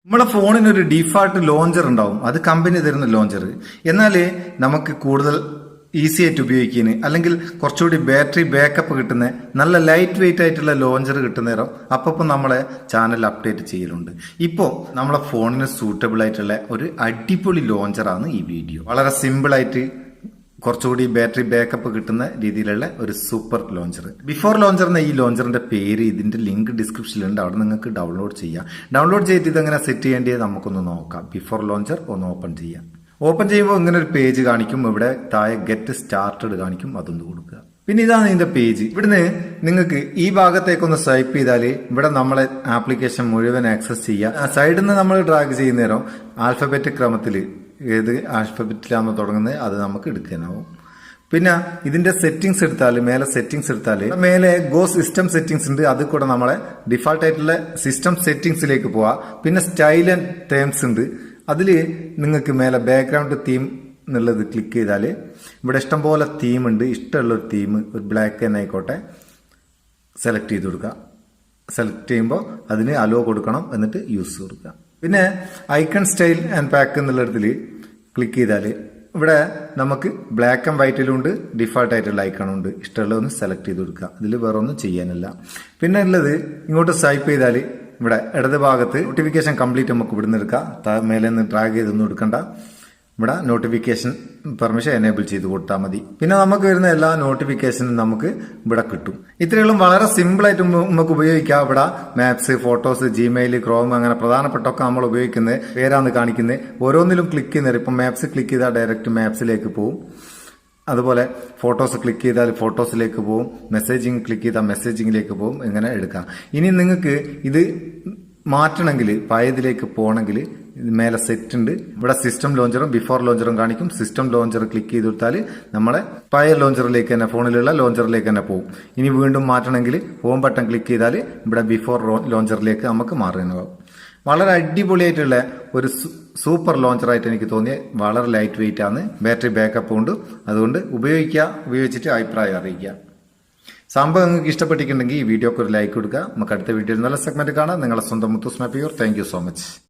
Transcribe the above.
നമ്മളെ ഫോണിന് ഒരു ഡിഫാൾട്ട് ലോഞ്ചർ ഉണ്ടാവും. അത് കമ്പനി തരുന്ന ലോഞ്ചർ. എന്നാൽ നമുക്ക് കൂടുതൽ ഈസി ആയിട്ട് ഉപയോഗിക്കാൻ അല്ലെങ്കിൽ കുറച്ചുകൂടി ബാറ്ററി ബാക്കപ്പ് കിട്ടുന്ന നല്ല ലൈറ്റ് വെയിറ്റ് ആയിട്ടുള്ള ലോഞ്ചർ കിട്ടുന്നേരം അപ്പം നമ്മളെ ചാനൽ അപ്ഡേറ്റ് ചെയ്യലുണ്ട്. ഇപ്പോൾ നമ്മളെ ഫോണിന് സൂട്ടബിൾ ആയിട്ടുള്ള ഒരു അടിപൊളി ലോഞ്ചറാണ് ഈ വീഡിയോ. വളരെ സിമ്പിൾ ആയിട്ട് കുറച്ചുകൂടി ബാറ്ററി ബാക്കപ്പ് കിട്ടുന്ന രീതിയിലുള്ള ഒരു സൂപ്പർ ലോഞ്ചർ. ബിഫോർ ലോഞ്ചർ എന്ന ഈ ലോഞ്ചറിന്റെ പേര് ഇതിന്റെ ലിങ്ക് ഡിസ്ക്രിപ്ഷനിലുണ്ട്. അവിടെ നിങ്ങൾക്ക് ഡൗൺലോഡ് ചെയ്യാം. ഡൗൺലോഡ് ചെയ്തിട്ട് ഇതെങ്ങനെ സെറ്റ് ചെയ്യേണ്ടത് നമുക്കൊന്ന് നോക്കാം. ബിഫോർ ലോഞ്ചർ ഒന്ന് ഓപ്പൺ ചെയ്യാം. ഓപ്പൺ ചെയ്യുമ്പോൾ ഇങ്ങനെ ഒരു പേജ് കാണിക്കും. ഇവിടെ താഴെ ഗെറ്റ് സ്റ്റാർട്ടഡ് കാണിക്കും. അതൊന്ന് കൊടുക്കുക. പിന്നെ ഇതാണ് ഇതിന്റെ പേജ്. ഇവിടുന്ന് നിങ്ങൾക്ക് ഈ ഭാഗത്തേക്കൊന്ന് സ്വൈപ്പ് ചെയ്താൽ ഇവിടെ നമ്മളെ ആപ്ലിക്കേഷൻ മുഴുവൻ ആക്സസ് ചെയ്യാം. സൈഡിൽ നിന്ന് നമ്മൾ ഡ്രാഗ് ചെയ്യുന്ന നേരം ആൽഫബറ്റ് ക്രമത്തിൽ ഏത് ആൽഫബറ്റിലാണോ തുടങ്ങുന്നത് അത് നമുക്ക് എടുക്കാനാവും. പിന്നെ ഇതിന്റെ സെറ്റിംഗ്സ് എടുത്താൽ മേലെ ഗോ സിസ്റ്റം സെറ്റിംഗ്സ് ഉണ്ട്. അത് കൂടെ നമ്മളെ ഡിഫാൾട്ട് ആയിട്ടുള്ള സിസ്റ്റം സെറ്റിംഗ്സിലേക്ക് പോവാ. പിന്നെ സ്റ്റൈൽ ആൻഡ് തേംസ് ഉണ്ട്. അതിൽ നിങ്ങൾക്ക് മേലെ ബാക്ക്ഗ്രൗണ്ട് തീം എന്നുള്ളത് ക്ലിക്ക് ചെയ്താൽ ഇവിടെ ഇഷ്ടംപോലെ തീം ഉണ്ട്. ഇഷ്ടമുള്ളൊരു തീം ഒരു ബ്ലാക്ക് തന്നെ ആയിക്കോട്ടെ സെലക്ട് ചെയ്ത് കൊടുക്കുക. സെലക്ട് ചെയ്യുമ്പോൾ അതിന് അലോ കൊടുക്കണം, എന്നിട്ട് യൂസ് കൊടുക്കുക. പിന്നെ ഐക്കൺ സ്റ്റൈൽ ആൻഡ് പാക്ക് എന്നുള്ളതിൽ ക്ലിക്ക് ചെയ്താൽ ഇവിടെ നമുക്ക് ബ്ലാക്ക് ആൻഡ് വൈറ്റിലുണ്ട്, ഡിഫാൾട്ട് ആയിട്ടുള്ള ഐക്കണുണ്ട്. ഇഷ്ടമുള്ളതൊന്ന് സെലക്ട് ചെയ്ത് കൊടുക്കുക. ഇതിൽ വേറെ ഒന്നും ചെയ്യാനില്ല. പിന്നെ ഉള്ളത് ഇങ്ങോട്ട് സ്വൈപ്പ് ചെയ്താൽ ഇവിടെ ഇടത് ഭാഗത്ത് നോട്ടിഫിക്കേഷൻ കംപ്ലീറ്റ് നമുക്ക് ഇവിടുന്ന് എടുക്കാം. മേലെ നിന്ന് ഡ്രാഗ് ചെയ്തൊന്നും എടുക്കണ്ട. ഇവിടെ നോട്ടിഫിക്കേഷൻ പെർമിഷൻ എനേബിൾ ചെയ്ത് കൊടുത്താൽ മതി. പിന്നെ നമുക്ക് വരുന്ന എല്ലാ നോട്ടിഫിക്കേഷനും നമുക്ക് ഇവിടെ കിട്ടും. ഇത്രയുള്ള വളരെ സിമ്പിൾ ആയിട്ട് നമുക്ക് ഉപയോഗിക്കാം. ഇവിടെ മാപ്സ്, ഫോട്ടോസ്, ജിമെയിൽ, ക്രോം അങ്ങനെ പ്രധാനപ്പെട്ടൊക്കെ നമ്മൾ ഉപയോഗിക്കുന്നത് പേരാണ് കാണിക്കുന്നത്. ഓരോന്നിലും ക്ലിക്ക് ചെയ്യുന്നത്. ഇപ്പം മാപ്സ് ക്ലിക്ക് ചെയ്താൽ ഡയറക്റ്റ് മാപ്സിലേക്ക് പോകും. അതുപോലെ ഫോട്ടോസ് ക്ലിക്ക് ചെയ്താൽ ഫോട്ടോസിലേക്ക് പോകും. മെസ്സേജിങ് ക്ലിക്ക് ചെയ്താൽ മെസ്സേജിങ്ങിലേക്ക് പോകും. ഇങ്ങനെ എടുക്കാം. ഇനി നിങ്ങൾക്ക് ഇത് മാറ്റണമെങ്കിൽ പഴയതിലേക്ക് പോകണമെങ്കിൽ മേലെ സെറ്റ് ഉണ്ട്. ഇവിടെ സിസ്റ്റം ലോഞ്ചറും ബിഫോർ ലോഞ്ചറും കാണിക്കും. സിസ്റ്റം ലോഞ്ചർ ക്ലിക്ക് ചെയ്ത് കൊടുത്താൽ നമ്മളെ പഴയ ലോഞ്ചറിലേക്ക് തന്നെ, ഫോണിലുള്ള ലോഞ്ചറിലേക്ക് തന്നെ പോകും. ഇനി വീണ്ടും മാറ്റണമെങ്കിൽ ഹോം ബട്ടൺ ക്ലിക്ക് ചെയ്താൽ ഇവിടെ ബിഫോർ ലോഞ്ചറിലേക്ക് നമുക്ക് മാറാനാവും. വളരെ അടിപൊളിയായിട്ടുള്ള ഒരു സൂപ്പർ ലോഞ്ചറായിട്ട് എനിക്ക് തോന്നിയ വളരെ ലൈറ്റ് വെയിറ്റ് ആണ്. ബാറ്ററി ബാക്കപ്പ് ഉണ്ട്. അതുകൊണ്ട് ഉപയോഗിച്ചിട്ട് അഭിപ്രായം അറിയിക്കുക. സംഭവം നിങ്ങൾക്ക് ഇഷ്ടപ്പെട്ടിട്ടുണ്ടെങ്കിൽ ഈ വീഡിയോക്ക് ഒരു ലൈക്ക് കൊടുക്കുക. നമുക്ക് അടുത്ത വീഡിയോയിൽ നല്ല സെഗ്മെന്റ് കാണാം. നിങ്ങളെ സ്വന്തം Muthoos Meppayur. Thank you so much.